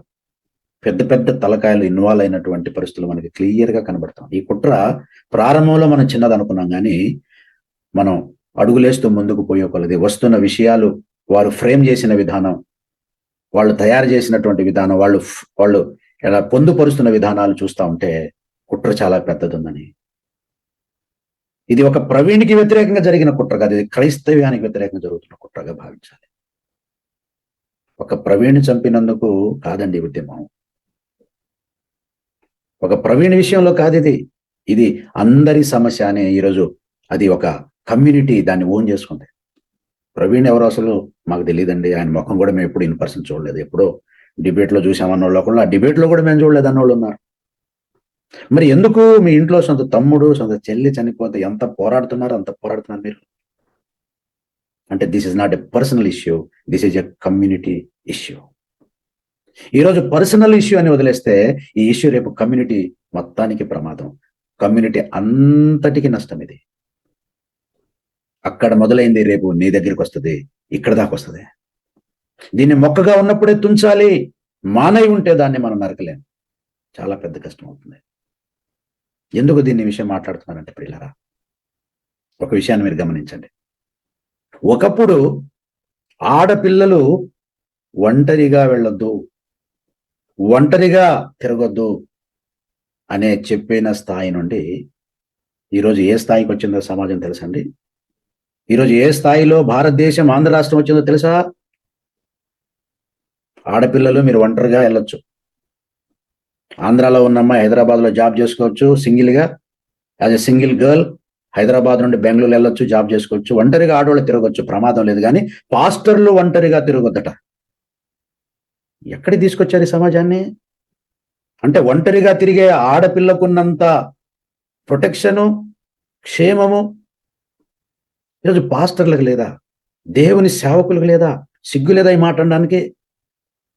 పెద్ద పెద్ద తలకాయలు ఇన్వాల్వ్ అయినటువంటి పరిస్థితులు మనకి క్లియర్గా కనబడతాం. ఈ కుట్ర ప్రారంభంలో మనం చిన్నది అనుకున్నాం, కానీ మనం అడుగులేస్తూ ముందుకు పోయే కొలది వస్తున్న విషయాలు, వారు ఫ్రేమ్ చేసిన విధానం, వాళ్ళు తయారు చేసినటువంటి విధానం, వాళ్ళు ఎలా పొందుపరుస్తున్న విధానాలు చూస్తూ ఉంటే కుట్ర చాలా పెద్దదుందని. ఇది ఒక ప్రవీణ్కి వ్యతిరేకంగా జరిగిన కుట్ర కాదు, ఇది క్రైస్తవ్యానికి వ్యతిరేకంగా జరుగుతున్న కుట్రగా భావించాలి. ఒక ప్రవీణ్ చంపినందుకు కాదండి ఉద్యమం, ఒక ప్రవీణ్ విషయంలో కాదు, ఇది అందరి సమస్య అనే ఈరోజు అది ఒక కమ్యూనిటీ దాన్ని ఓన్ చేసుకుంది. ప్రవీణ్ ఎవరు అసలు మాకు తెలియదండి, ఆయన ముఖం కూడా మేము ఎప్పుడు ఇన్ పర్సన్ చూడలేదు, ఎప్పుడో డిబేట్లో చూసామన్న వాళ్ళు, ఆ డిబేట్లో కూడా మేము చూడలేదు అన్న వాళ్ళు ఉన్నారు. మరి ఎందుకు మీ ఇంట్లో సొంత తమ్ముడు, సొంత చెల్లి చనిపోతే ఎంత పోరాడుతున్నారు, అంత పోరాడుతున్నారు మీరు అంటే this is not a personal issue, this is a community issue. ఈరోజు పర్సనల్ ఇష్యూ అని వదిలేస్తే ఈ ఇష్యూ రేపు కమ్యూనిటీ మొత్తానికి ప్రమాదం, కమ్యూనిటీ అంతటికి నష్టం. ఇది అక్కడ మొదలైంది రేపు నీ దగ్గరికి వస్తుంది, ఇక్కడ దాకా వస్తుంది. దీన్ని మొక్కగా ఉన్నప్పుడే తుంచాలి, మానై ఉంటే దాన్ని మనం నరకలేం. చాలా పెద్ద కష్టం అవుతుంది. ఎందుకు దీన్ని విషయం మాట్లాడుతున్నానంటే ప్రియులారా, ఒక విషయాన్ని మీరు గమనించండి. ఒకప్పుడు ఆడపిల్లలు ఒంటరిగా వెళ్ళొద్దు, ఒంటరిగా తిరగొద్దు అనే చెప్పిన స్థాయి నుండి ఈరోజు ఏ స్థాయికి వచ్చిందో సమాజం తెలుసండి? ఈరోజు ఏ స్థాయిలో భారతదేశం, ఆంధ్ర రాష్ట్రం వచ్చిందో తెలుసా? ఆడపిల్లలు మీరు ఒంటరిగా వెళ్ళొచ్చు. ఆంధ్రాలో ఉన్న అమ్మాయి హైదరాబాద్లో జాబ్ చేసుకోవచ్చు సింగిల్గా, as a single girl. Hyderabad నుండి బెంగళూరు వెళ్ళొచ్చు, జాబ్ చేసుకోవచ్చు. ఒంటరిగా ఆడవాళ్ళు తిరగొచ్చు, ప్రమాదం లేదు. కానీ పాస్టర్లు ఒంటరిగా తిరగొద్దట. ఎక్కడికి తీసుకొచ్చారు ఈ సమాజాన్ని? అంటే ఒంటరిగా తిరిగే ఆడపిల్లకున్నంత ప్రొటెక్షను, క్షేమము ఈరోజు పాస్టర్లకు లేదా? దేవుని సేవకులకు లేదా? సిగ్గు లేదా ఈ మాట అనడానికి?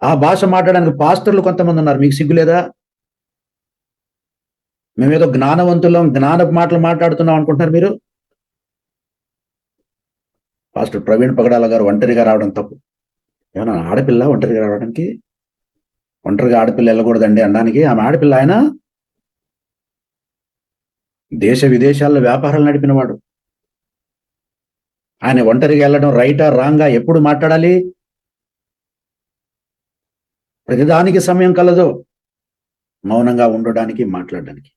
ఆ భాష మాట్లాడడానికి పాస్టర్లు కొంతమంది ఉన్నారు. మీకు సిగ్గు లేదా? మేమేదో జ్ఞానవంతులం, జ్ఞానపు మాటలు మాట్లాడుతున్నాం అనుకుంటున్నారు మీరు. పాస్టర్ ప్రవీణ్ పగడాల గారు ఒంటరిగా రావడం తప్పు. ఏమన్నా ఆడపిల్ల ఒంటరిగా రావడానికి? ఒంటరిగా ఆడపిల్ల వెళ్ళకూడదండి అనడానికి. ఆమె ఆడపిల్ల. ఆయన దేశ విదేశాల్లో వ్యాపారాలు నడిపినవాడు. ఆయన ఒంటరిగా వెళ్ళడం రైటా రాంగా? ఎప్పుడు మాట్లాడాలి? ప్రతిదానికి సమయం కలదు, మౌనంగా ఉండడానికి, మాట్లాడడానికి.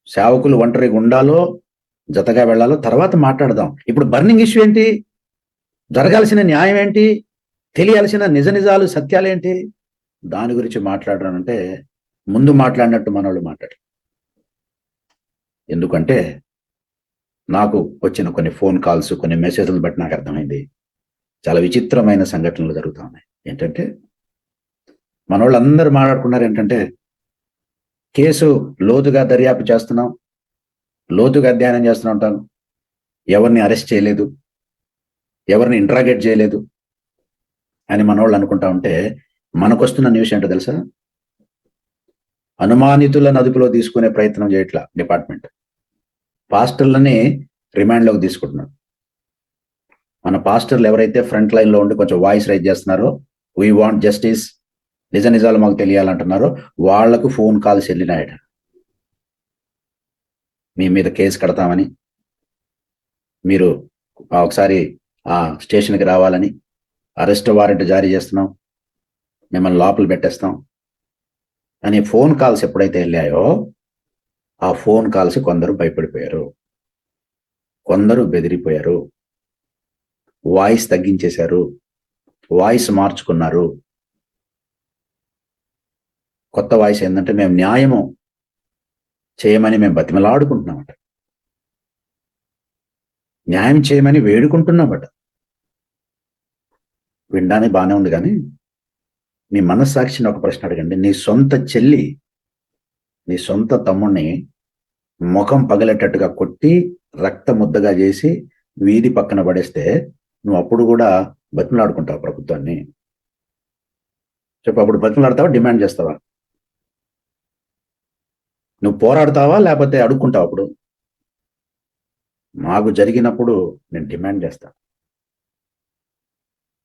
సేవకులు ఒంటరిగా ఉండాలో జతగా వెళ్ళాలో తర్వాత మాట్లాడదాం. ఇప్పుడు బర్నింగ్ ఇష్యూ ఏంటి? జరగాల్సిన న్యాయం ఏంటి? తెలియాల్సిన నిజ నిజాలు, సత్యాలేంటి? దాని గురించి మాట్లాడరానంటే ముందు మాట్లాడినట్టు మనోళ్ళు మాట్లాడు. ఎందుకంటే నాకు వచ్చిన కొన్ని ఫోన్ కాల్స్, కొన్ని మెసేజ్లను బట్టి నాకు అర్థమైంది, చాలా విచిత్రమైన సంఘటనలు జరుగుతూ ఉన్నాయి. ఏంటంటే మనోళ్ళందరూ మాట్లాడుకున్నారు ఏంటంటే, కేసు లోతుగా దర్యాప్తు చేస్తున్నాం, లోతుగా అధ్యయనం చేస్తూనే ఉంటాను, ఎవరిని అరెస్ట్ చేయలేదు, ఎవరిని ఇంట్రాగేట్ చేయలేదు అని మనోళ్ళు అనుకుంటా ఉంటే, మనకొస్తున్న న్యూస్ ఏంటో తెలుసా? అనుమానితులను అదుపులో తీసుకునే ప్రయత్నం చేయట్లా డిపార్ట్మెంట్. పాస్టర్లని రిమాండ్లోకి తీసుకుంటున్నారు. మన పాస్టర్లు ఎవరైతే ఫ్రంట్ లైన్లో ఉండి కొంచెం వాయిస్ రైజ్ చేస్తున్నారో, వీ వాంట్ జస్టిస్, నిజ నిజాలు మాకు తెలియాలంటున్నారో, వాళ్లకు ఫోన్ కాల్స్ వెళ్ళినాయట. మీ మీద కేసు కడతామని, మీరు ఒకసారి ఆ స్టేషన్కి రావాలని, అరెస్ట్ వారెంట్ జారీ చేస్తున్నాం, మిమ్మల్ని లోపల పెట్టేస్తాం అని ఫోన్ కాల్స్ ఎప్పుడైతే వెళ్ళాయో, ఆ ఫోన్ కాల్స్ కొందరు భయపడిపోయారు, కొందరు బెదిరిపోయారు, వాయిస్ తగ్గించేశారు, వాయిస్ మార్చుకున్నారు. కొత్త వాయిస్ ఏంటంటే, మేము న్యాయము చేయమని మేము బతిమలాడుకుంటున్నామట, న్యాయం చేయమని వేడుకుంటున్నామట. వినడానికి బాగానే ఉంది, కానీ మీ మనస్సాక్షిని ఒక ప్రశ్న అడగండి. నీ సొంత చెల్లి, నీ సొంత తమ్ముడిని ముఖం పగలేటట్టుగా కొట్టి రక్త ముద్దగా చేసి వీధి పక్కన పడేస్తే నువ్వు అప్పుడు కూడా బతిమలాడుకుంటావు ప్రభుత్వాన్ని? చెప్పు, అప్పుడు బతిమలాడతావా, డిమాండ్ చేస్తావా? నువ్వు పోరాడతావా లేకపోతే అడుక్కుంటావు? అప్పుడు నాకు జరిగినప్పుడు నేను డిమాండ్ చేస్తాను.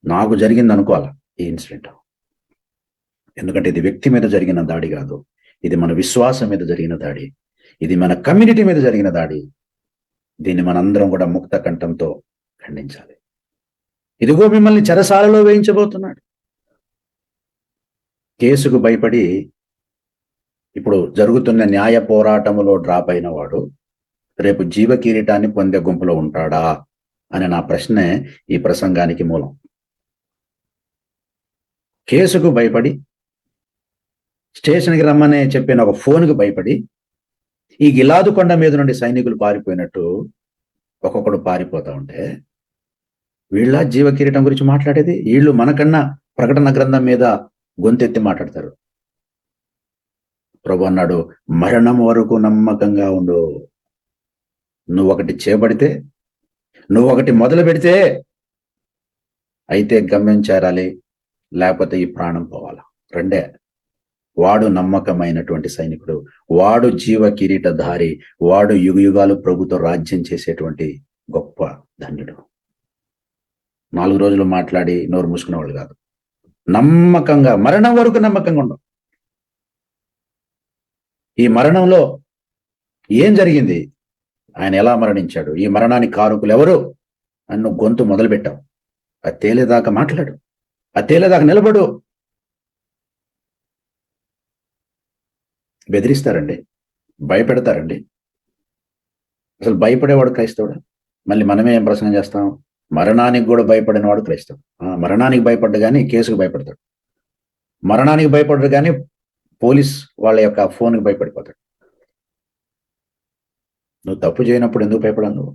నాకు జరిగింది అనుకోవాలా ఈ ఇన్సిడెంట్. ఎందుకంటే ఇది వ్యక్తి మీద జరిగిన దాడి కాదు, ఇది మన విశ్వాసం మీద జరిగిన దాడి, ఇది మన కమ్యూనిటీ మీద జరిగిన దాడి. దీన్ని మనందరం కూడా ముక్త కంఠంతో ఖండించాలి. ఇదిగో మిమ్మల్ని చెరసాలలో వేయించబోతున్నాడు. కేసుకు భయపడి ఇప్పుడు జరుగుతున్న న్యాయ పోరాటములో డ్రాప్ అయిన వాడు రేపు జీవ కిరీటాన్ని పొందే గుంపులో ఉంటాడా అనే నా ప్రశ్నే ఈ ప్రసంగానికి మూలం. కేసుకు భయపడి, స్టేషన్కి రమ్మనే చెప్పిన ఒక ఫోన్కి భయపడి, ఈ గిలాదు కొండ మీద నుండి సైనికులు పారిపోయినట్టు ఒక్కొక్కడు పారిపోతా ఉంటే, వీళ్ళ జీవ కిరీటం గురించి మాట్లాడేది? వీళ్ళు మనకన్నా ప్రకటన గ్రంథం మీద గొంతెత్తి మాట్లాడతారు. ప్రభు అన్నాడు, మరణం వరకు నమ్మకంగా ఉండు. నువ్వు ఒకటి చేపడితే, నువ్వు ఒకటి మొదలు పెడితే, అయితే గమ్యం చేరాలి, లేకపోతే ఈ ప్రాణం పోవాలా. రెండే. వాడు నమ్మకమైనటువంటి సైనికుడు, వాడు జీవ కిరీటధారి, వాడు యుగయుగాలు ప్రభుతో రాజ్యం చేసేటువంటి గొప్ప ధన్యుడు. 4 రోజులు మాట్లాడి నోరు మూసుకునే వాళ్ళు కాదు. నమ్మకంగా, మరణం వరకు నమ్మకంగా ఉండవు. ఈ మరణంలో ఏం జరిగింది, ఆయన ఎలా మరణించాడు, ఈ మరణానికి కారకులు ఎవరు అని నువ్వు గొంతు మొదలుపెట్టావు, అది తేలేదాకా మాట్లాడు, అది తేలేదాకా నిలబడు. బెదిరిస్తారండి, భయపెడతారండి. అసలు భయపడేవాడు క్రైస్తవుడు? మళ్ళీ మనమే ఏం ప్రసంగం చేస్తాం, మరణానికి కూడా భయపడిన వాడు క్రైస్తవుడు. మరణానికి భయపడ్డు కానీ కేసుకు భయపడతాడు, మరణానికి భయపడ్డు కానీ పోలీస్ వాళ్ళ యొక్క ఫోన్కి భయపడిపోతాడు. నువ్వు తప్పు చేయనప్పుడు ఎందుకు భయపడావు? నువ్వు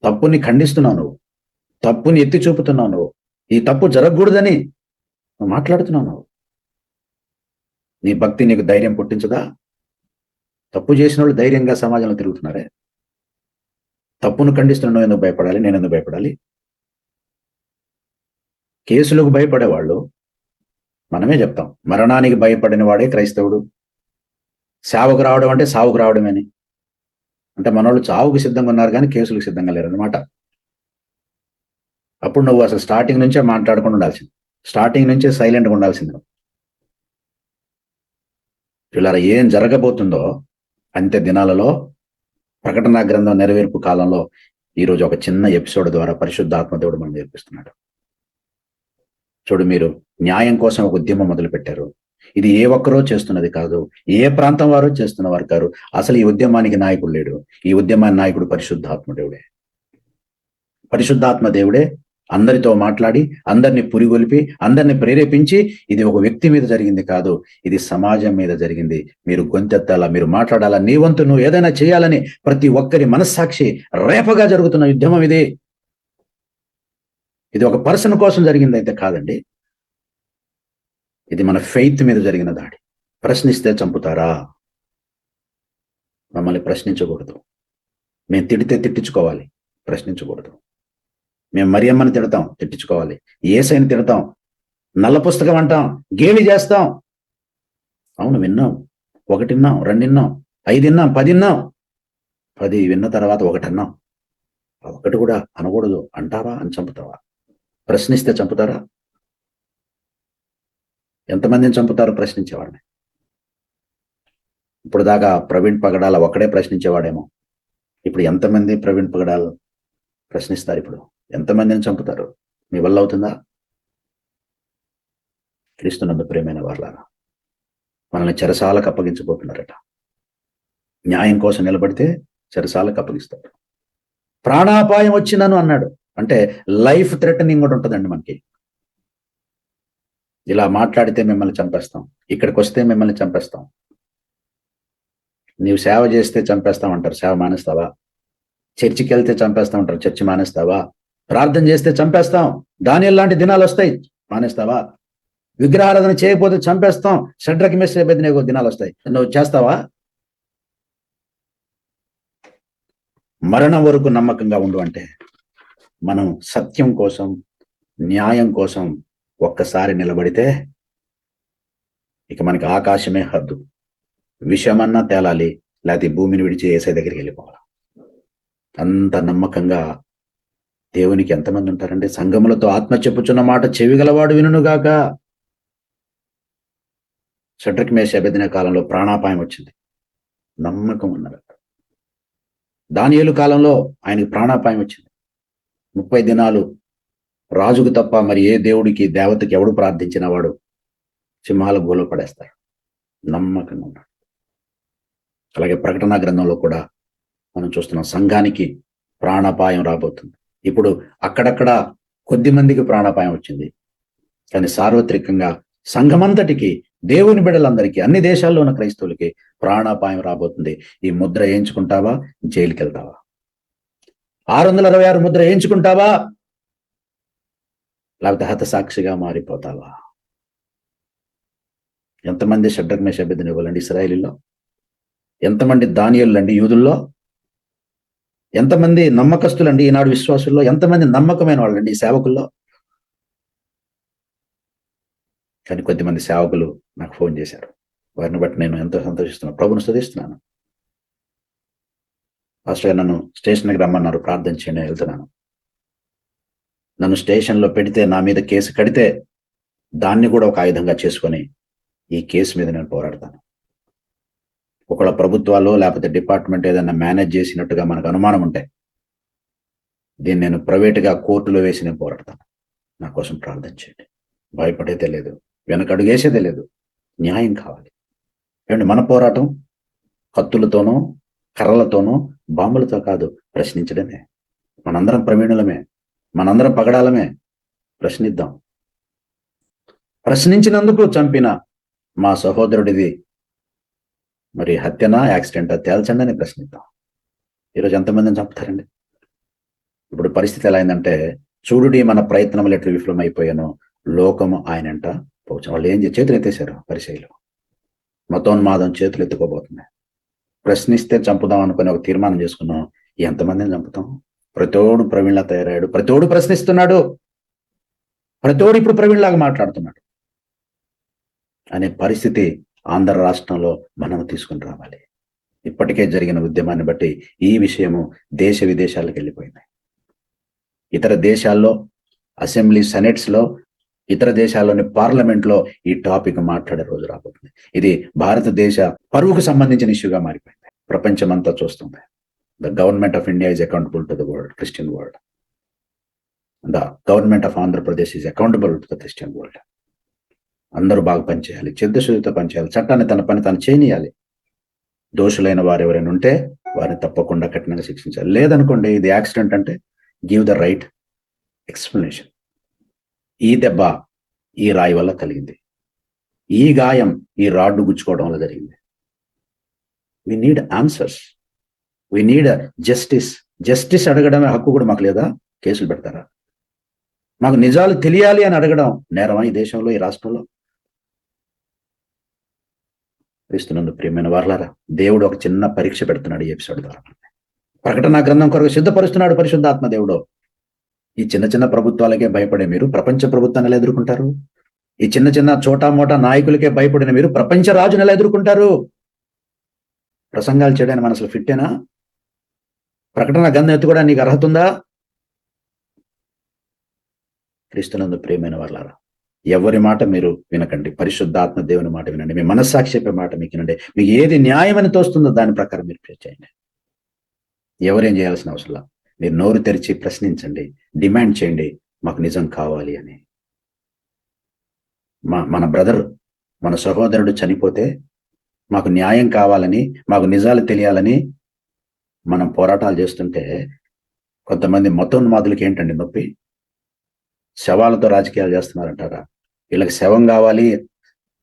తప్పుని ఖండిస్తున్నావు, నువ్వు తప్పుని ఎత్తి చూపుతున్నావు, నువ్వు ఈ తప్పు జరగకూడదని నువ్వు మాట్లాడుతున్నావు. నువ్వు నీ భక్తి నీకు ధైర్యం పుట్టించదా? తప్పు చేసిన వాళ్ళు ధైర్యంగా సమాజంలో తిరుగుతున్నారే. తప్పును ఖండిస్తున్న నువ్వు ఎందుకు భయపడాలి, నేను ఎందుకు భయపడాలి? కేసులకు భయపడేవాళ్ళు మనమే చెప్తాం, మరణానికి భయపడిన వాడే క్రైస్తవుడు. సేవకు రావడం అంటే సావుకు రావడమేని, అంటే మనోళ్ళు చావుకు సిద్ధంగా ఉన్నారు కానీ కేసులకు సిద్ధంగా లేరు అనమాట. అప్పుడు నువ్వు అసలు స్టార్టింగ్ నుంచే మాట్లాడకుండా ఉండాల్సింది, స్టార్టింగ్ నుంచే సైలెంట్గా ఉండాల్సింది. ఇలా ఏం జరగబోతుందో అంత్య దినాలలో, ప్రకటనా గ్రంథం నెరవేర్పు కాలంలో ఈరోజు ఒక చిన్న ఎపిసోడ్ ద్వారా పరిశుద్ధాత్మ దేవుడు మనం నేర్పిస్తున్నాడు. చూడు, మీరు న్యాయం కోసం ఒక ఉద్యమం మొదలు పెట్టారు. ఇది ఏ ఒక్కరో చేస్తున్నది కాదు, ఏ ప్రాంతం వారో చేస్తున్న వారు కాదు. అసలు ఈ ఉద్యమానికి నాయకుడు లేడు. ఈ ఉద్యమానికి నాయకుడు పరిశుద్ధాత్మ దేవుడే. పరిశుద్ధాత్మ దేవుడే అందరితో మాట్లాడి, అందరిని పురిగొల్పి, అందరిని ప్రేరేపించి, ఇది ఒక వ్యక్తి మీద జరిగింది కాదు, ఇది సమాజం మీద జరిగింది. మీరు గొంతెత్తాలా, మీరు మాట్లాడాలా, నీ వంతు నువ్వు ఏదైనా చేయాలని ప్రతి ఒక్కరి మనస్సాక్షి రేపగా జరుగుతున్న యుద్ధమం ఇది. ఇది ఒక పర్సన్ కోసం జరిగింది అయితే కాదండి. ఇది మన ఫెయిత్ మీద జరిగిన దాడి. ప్రశ్నిస్తే చంపుతారా? మమ్మల్ని ప్రశ్నించకూడదు. మేము తిడితే తిట్టించుకోవాలి, ప్రశ్నించకూడదు. మేము మరియమ్మని తిడతాం, తిట్టించుకోవాలి. ఏసైని తిడతాం, నల్ల పుస్తకం అంటాం, గేలి చేస్తాం. అవును, విన్నాం, 1 విన్నాం, 2 విన్నాం, 5 విన్నాం, 10 విన్నాం. 10 విన్న తర్వాత 1 అన్నాం. 1 కూడా అనకూడదు అంటావా అని చంపుతావా? ప్రశ్నిస్తే చంపుతారా? ఎంతమందిని చంపుతారు ప్రశ్నించేవాడిని? ఇప్పుడు దాకా ప్రవీణ్ పగడాల ఒక్కడే ప్రశ్నించేవాడేమో, ఇప్పుడు ఎంతమంది ప్రవీణ్ పగడాలు ప్రశ్నిస్తారు? ఇప్పుడు ఎంతమందిని చంపుతారు? మీ వల్ల అవుతుందా? క్రీస్తునందు ప్రియమైన వారలారా, మనల్ని చెరసాలకు అప్పగించబోతున్నారట. న్యాయం కోసం నిలబడితే చెరసాలకు అప్పగిస్తారు. ప్రాణాపాయం వచ్చినను అన్నాడు అంటే లైఫ్ థ్రెటనింగ్ కూడా ఉంటుందండి మనకి. ఇలా మాట్లాడితే మిమ్మల్ని చంపేస్తాం, ఇక్కడికి వస్తే మిమ్మల్ని చంపేస్తాం, నీవు సేవ చేస్తే చంపేస్తాం అంటారు, సేవ మానేస్తావా? చర్చికి వెళ్తే చంపేస్తాం అంటారు, చర్చి మానేస్తావా? ప్రార్థన చేస్తే చంపేస్తాం, దానియేలు లాంటి దినాలు వస్తాయి, మానేస్తావా? విగ్రహారాధన చేయకపోతే చంపేస్తాం, షడ్రక్ మెషక్ అబేద్నెగో దినాలు వస్తాయి, నువ్వు చేస్తావా? మరణం వరకు నమ్మకంగా ఉండు అంటే మనం సత్యం కోసం, న్యాయం కోసం ఒక్కసారి నిలబడితే ఇక మనకి ఆకాశమే హద్దు. విషమన్నా తేలాలి, లేకపోతే భూమిని విడిచి యేసయ్య దగ్గరికి వెళ్ళిపోవాలి. అంత నమ్మకంగా దేవునికి ఎంతమంది ఉంటారంటే, సంఘములతో ఆత్మ చెప్పుచున్న మాట చెవిగలవాడు వినుగాక. షడ్రక్ మెషక్ అబేద్నెగో కాలంలో ప్రాణాపాయం వచ్చింది, నమ్మకం ఉన్నారు. దానియేలు కాలంలో ఆయనకి ప్రాణాపాయం వచ్చింది. 30 దినాలు రాజుకు తప్ప మరి ఏ దేవుడికి, దేవతకి ఎవడు ప్రార్థించిన వాడు సింహాల గోలో పడేస్తారు, నమ్మకంగా ఉన్నాడు. అలాగే ప్రకటనా గ్రంథంలో కూడా మనం చూస్తున్నాం, సంఘానికి ప్రాణాపాయం రాబోతుంది. ఇప్పుడు అక్కడక్కడ కొద్ది మందికి ప్రాణాపాయం వచ్చింది, కానీ సార్వత్రికంగా సంఘమంతటికి, దేవుని బిడ్డలందరికీ, అన్ని దేశాల్లో ఉన్న క్రైస్తవులకి ప్రాణాపాయం రాబోతుంది. ఈ ముద్ర వేయించుకుంటావా, జైలుకి వెళ్తావా? 666 ముద్ర వేయించుకుంటావా, లేకపోతే హతసాక్షిగా మారిపోతావా? ఎంతమంది షడ్రక్ మెషక్ అబేద్నెగోలండి ఇశ్రాయేలీలో? ఎంతమంది దానియేలులండి యూదుల్లో? ఎంతమంది నమ్మకస్తులండి ఈనాడు విశ్వాసుల్లో? ఎంతమంది నమ్మకమైన వాళ్ళండి ఈ సేవకుల్లో? కానీ కొద్దిమంది సేవకులు నాకు ఫోన్ చేశారు, వారిని బట్టి నేను ఎంతో సంతోషిస్తున్నాను, ప్రభుని స్తుతిస్తున్నాను. పాస్టర్ గారు నన్ను స్టేషన్కి రమ్మన్నారు, ప్రార్థన చేయండి, వెళ్తున్నాను. నన్ను స్టేషన్లో పెడితే, నా మీద కేసు కడితే దాన్ని కూడా ఒక ఆయుధంగా చేసుకొని ఈ కేసు మీద నేను పోరాడతాను. ఒకళ్ళ ప్రభుత్వాలు లేకపోతే డిపార్ట్మెంట్ ఏదైనా మేనేజ్ చేసినట్టుగా మనకు అనుమానం ఉంటే దీన్ని నేను ప్రైవేటుగా కోర్టులో వేసి నేను పోరాడతాను. నా కోసం ప్రార్థన చేయండి. భయపడేదే లేదు, వెనకడుగేసేదే లేదు. న్యాయం కావాలి. ఏమండి, మన పోరాటం కత్తులతోనో కర్రలతోనో బాంబులతో కాదు, ప్రశ్నించడమే. మనందరం ప్రవీణులమే, మనందరం పగడాలమే. ప్రశ్నిద్దాం. ప్రశ్నించినందుకు చంపిన మా సహోదరుడిది మరి హత్యనా యాక్సిడెంటా తేల్చండి అని ప్రశ్నిద్దాం. ఈరోజు ఎంతమందిని చంపుతారండి? ఇప్పుడు పరిస్థితి ఎలా అయిందంటే, చూడుడి మన ప్రయత్నములు ఎట్లు విఫలమైపోయానో, లోకము ఆయనంట పోవచ్చు. వాళ్ళు ఏం చేతులు ఎత్తేశారు? పరిచయలు మతోన్మాదం చేతులు ఎత్తుకోబోతున్నాయి. ప్రశ్నిస్తే చంపుదాం అనుకుని ఒక తీర్మానం చేసుకున్నాం. ఎంతమందిని చంపుతాం? ప్రతోడు ప్రవీణ్లా తయారయ్యాడు, ప్రతోడు ప్రశ్నిస్తున్నాడు, ప్రతోడు ఇప్పుడు ప్రవీణ్లాగా మాట్లాడుతున్నాడు అనే పరిస్థితి ఆంధ్ర రాష్ట్రంలో మనం తీసుకుని రావాలి. ఇప్పటికే జరిగిన ఉద్యమాన్ని బట్టి ఈ విషయము దేశ విదేశాలకు వెళ్ళిపోయింది. ఇతర దేశాల్లో అసెంబ్లీ, సెనెట్స్ లో, ఇతర దేశాల్లోని పార్లమెంట్ లో ఈ టాపిక్ మాట్లాడే రోజు రాబోతుంది. ఇది భారతదేశ పరువుకు సంబంధించిన ఇష్యూగా మారిపోయింది. ప్రపంచమంతా చూస్తుంది. The government of India is accountable to the world, Christian world. The government of Andhra Pradesh is accountable to the Christian world. అందరూ బాగా పనిచేయాలి, చిత్తశుద్ధితో పనిచేయాలి, చట్టాన్ని తన పని తాను చేయనియాలి. దోషులైన వారు ఎవరైనా ఉంటే వారిని తప్పకుండా కఠినంగా శిక్షించాలి. లేదనుకోండి, ఇది యాక్సిడెంట్ అంటే గివ్ ద రైట్ ఎక్స్ప్లెనేషన్. ఈ దెబ్బ ఈ రాయి వల్ల కలిగింది, ఈ గాయం ఈ రాడ్డు గుచ్చుకోవడం వల్ల జరిగింది. We need answers, we need justice. Justice అడగడమే హక్కు కూడా మాకు లేదా? కేసులు పెడతారా? మాకు నిజాలు తెలియాలి అని అడగడం నేరమా ఈ దేశంలో, ఈ రాష్ట్రంలో? క్రీస్తునందు ప్రియమైన వారలారా, దేవుడు ఒక చిన్న పరీక్ష పెడుతున్నాడు ఈ ఎపిసోడ్ ద్వారా. ప్రకటన గ్రంథం కొరకు సిద్ధపరుస్తున్నాడు పరిశుద్ధాత్మ దేవుడు. ఈ చిన్న చిన్న ప్రభుత్వాలకే భయపడే మీరు ప్రపంచ ప్రభుత్వాన్ని ఎలా ఎదుర్కొంటారు? ఈ చిన్న చిన్న చోటా మోటా నాయకులకే భయపడిన మీరు ప్రపంచ రాజుని ఎలా ఎదుర్కొంటారు? ప్రసంగాలు చేయడానికి మన అసలు ఫిట్టేనా? ప్రకటన గ్రంథం ఎత్తుకోవడా నీకు అర్హత ఉందా? క్రీస్తునందు ప్రియమైన వారలారా, ఎవరి మాట మీరు వినకండి, పరిశుద్ధాత్మ దేవుని మాట వినండి. మీ మనస్సాక్షి చెప్పే మాట మీకు వినండి. మీకు ఏది న్యాయమని తోస్తుందో దాని ప్రకారం మీరు చేయండి. ఎవరేం చేయాల్సిన అవసరం. మీరు నోరు తెరిచి ప్రశ్నించండి, డిమాండ్ చేయండి, మాకు నిజం కావాలి అని. మన బ్రదర్, మన సహోదరుడు చనిపోతే మాకు న్యాయం కావాలని, మాకు నిజాలు తెలియాలని మనం పోరాటాలు చేస్తుంటే కొంతమంది మతోన్మాదులకి ఏంటండి నొప్పి? శవాలతో రాజకీయాలు చేస్తున్నారంటారా? వీళ్ళకి శవం కావాలి,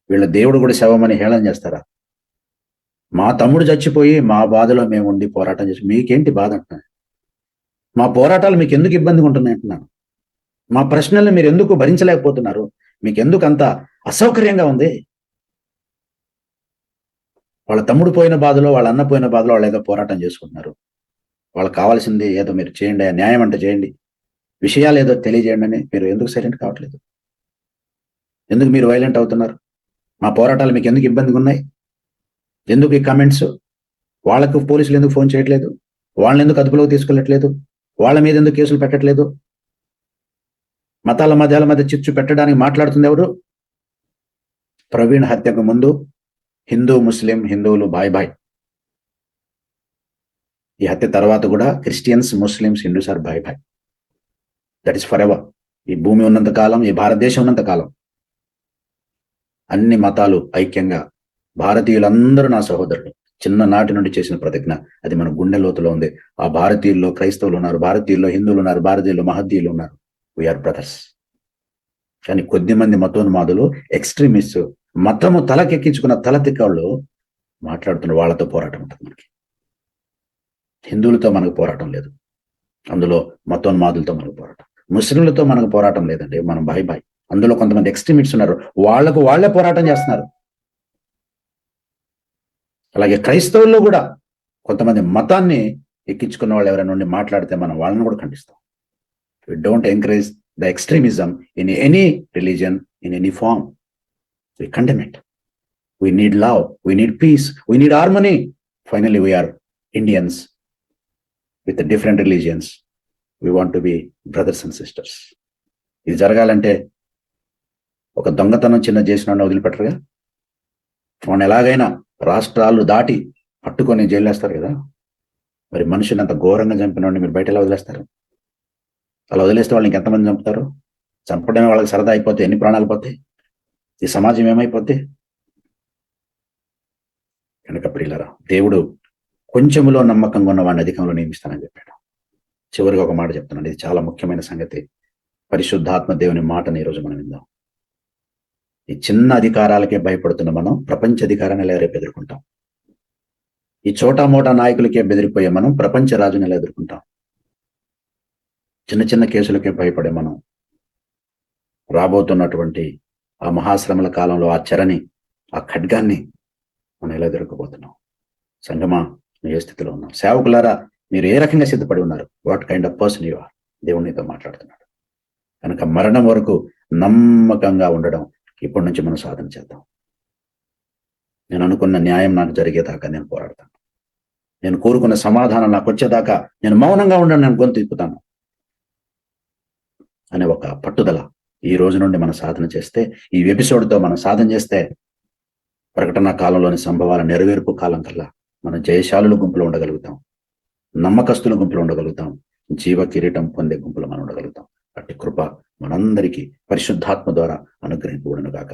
వీళ్ళ దేవుడు కూడా శవం అని హేళన చేస్తారా? మా తమ్ముడు చచ్చిపోయి మా బాధలో మేము ఉండి పోరాటం చేసి మీకేంటి బాధ అంటున్నాను? మా పోరాటాలు మీకు ఎందుకు ఇబ్బందిగా ఉంటున్నాయి అంటున్నాను. మా ప్రశ్నల్ని మీరు ఎందుకు భరించలేకపోతున్నారు? మీకు ఎందుకు అంత అసౌకర్యంగా ఉంది? వాళ్ళ తమ్ముడు పోయిన బాధలో, వాళ్ళ అన్న పోయిన బాధలో వాళ్ళు ఏదో పోరాటం చేసుకుంటున్నారు. వాళ్ళకి కావాల్సింది ఏదో మీరు చేయండి, న్యాయం అంటే చేయండి, విషయాలు ఏదో తెలియజేయండి అని మీరు ఎందుకు సైలెంట్ కావట్లేదు? ఎందుకు మీరు వైలెంట్ అవుతున్నారు? మా పోరాటాలు మీకు ఎందుకు ఇబ్బందిగా ఉన్నాయి? ఎందుకు ఈ కమెంట్స్? వాళ్ళకు పోలీసులు ఎందుకు ఫోన్ చేయట్లేదు? వాళ్ళని ఎందుకు అదుపులోకి తీసుకెళ్ళట్లేదు? వాళ్ళ మీద ఎందుకు కేసులు పెట్టట్లేదు? మతాల మధ్య చిచ్చు పెట్టడానికి మాట్లాడుతుంది ఎవరు? ప్రవీణ్ హత్యకు ముందు హిందూ ముస్లిం, హిందువులు బాయ్ బాయ్. ఈ హత్య తర్వాత కూడా క్రిస్టియన్స్, ముస్లిమ్స్, హిందూస్ ఆర్ బాయ్ బాయ్. That is forever. ఈ భూమి ఉన్నంత కాలం, ఈ భారతదేశం ఉన్నంత కాలం అన్ని మతాలు ఐక్యంగా, భారతీయులందరూ నా సహోదరులు, చిన్ననాటి నుండి చేసిన ప్రతిజ్ఞ అది మన గుండె లోతులో ఉంది. ఆ భారతీయుల్లో క్రైస్తవులు ఉన్నారు, భారతీయుల్లో హిందువులు ఉన్నారు, భారతీయుల్లో మహద్దీయులు ఉన్నారు. We are brothers. కానీ కొద్దిమంది మతోన్మాదులు, ఎక్స్ట్రీమిస్ట్, మతము తలకెక్కించుకున్న తలతిక్కళ్ళు మాట్లాడుతున్న వాళ్ళతో పోరాటం ఉంటుంది మనకి. హిందువులతో మనకు పోరాటం లేదు, అందులో మతోన్మాదులతో మనకు పోరాటం. ముస్లింలతో మనకు పోరాటం లేదండి, మనం బాయ్ బాయ్. అందులో కొంతమంది ఎక్స్ట్రీమిస్ట్స్ ఉన్నారు, వాళ్లకు వాళ్లే పోరాటం చేస్తున్నారు. అలాగే క్రైస్తవుల్లో కూడా కొంతమంది మతాన్ని ఎక్కించుకున్న వాళ్ళు ఎవరైనా నుండి మాట్లాడితే మనం వాళ్ళని కూడా ఖండిస్తాం. We don't encourage the extremism in any religion, in any form. We condemn it. We need love, we need peace, we need harmony. Finally, we are Indians with the different religions. We want to be brothers and sisters. ఇది జరగాలంటే ఒక దొంగతనం చిన్న చేసిన వదిలిపెట్టరుగా. వాడిని ఎలాగైనా రాష్ట్రాలు దాటి పట్టుకొని జైలేస్తారు కదా. మరి మనిషిని అంత ఘోరంగా చంపిన వాడిని మీరు బయట ఎలా వదిలేస్తారు? అలా వదిలేస్తే వాళ్ళని ఇంకెంతమంది చంపుతారు? చంపడమే వాళ్ళకి సరదా అయిపోతే ఎన్ని ప్రాణాలు పోతాయి? ఈ సమాజం ఏమైపోతే? కనుక ప్రియులరా, దేవుడు కొంచెములో నమ్మకంగా ఉన్న వాడిని అధికంలో నియమిస్తానని చెప్పాడు. చివరిగా ఒక మాట చెప్తున్నాను, ఇది చాలా ముఖ్యమైన సంగతి. పరిశుద్ధాత్మ దేవుని మాటని ఈరోజు మనం విందాం. ఈ చిన్న అధికారాలకే భయపడుతున్న మనం ప్రపంచ అధికారాన్ని ఎలా రేపు ఎదుర్కొంటాం? ఈ చోటా మోటా నాయకులకే బెదిరిపోయే మనం ప్రపంచ రాజుని ఎలా ఎదుర్కొంటాం? చిన్న చిన్న కేసులకే భయపడే మనం రాబోతున్నటువంటి ఆ మహాశ్రమల కాలంలో ఆ చెరని, ఆ ఖడ్గాన్ని మనం ఎలా ఎదుర్కోబోతున్నాం? సంగమా, నువ్వు ఏ స్థితిలో ఉన్నావు? సేవకులారా, మీరు ఏ రకంగా సిద్ధపడి ఉన్నారు? What kind of person you are? దేవునితో మాట్లాడుతున్నాడు. కనుక మరణం వరకు నమ్మకంగా ఉండడం ఇప్పటి నుంచి మనం సాధన చేద్దాం. నేను అనుకున్న న్యాయం నాకు జరిగేదాకా నేను పోరాడతాను. నేను కోరుకున్న సమాధానం నాకు వచ్చేదాకా నేను మౌనంగా ఉండను, నేను గొంతు ఇప్పుతాను అనే ఒక పట్టుదల ఈ రోజు నుండి మనం సాధన చేస్తే, ఈ ఎపిసోడ్తో మనం సాధన చేస్తే, ప్రకటన కాలంలోని సంభవాల నెరవేర్పు కాలం కల్లా మనం జయశాలుల గుంపులో ఉండగలుగుతాం, నమ్మకస్తుల గుంపులో ఉండగలుగుతాం, జీవ కిరీటం పొందే గుంపులో మనం ఉండగలుగుతాం. అట్టి కృప మనందరికీ పరిశుద్ధాత్మ ద్వారా అనుగ్రహింపబడును గాక.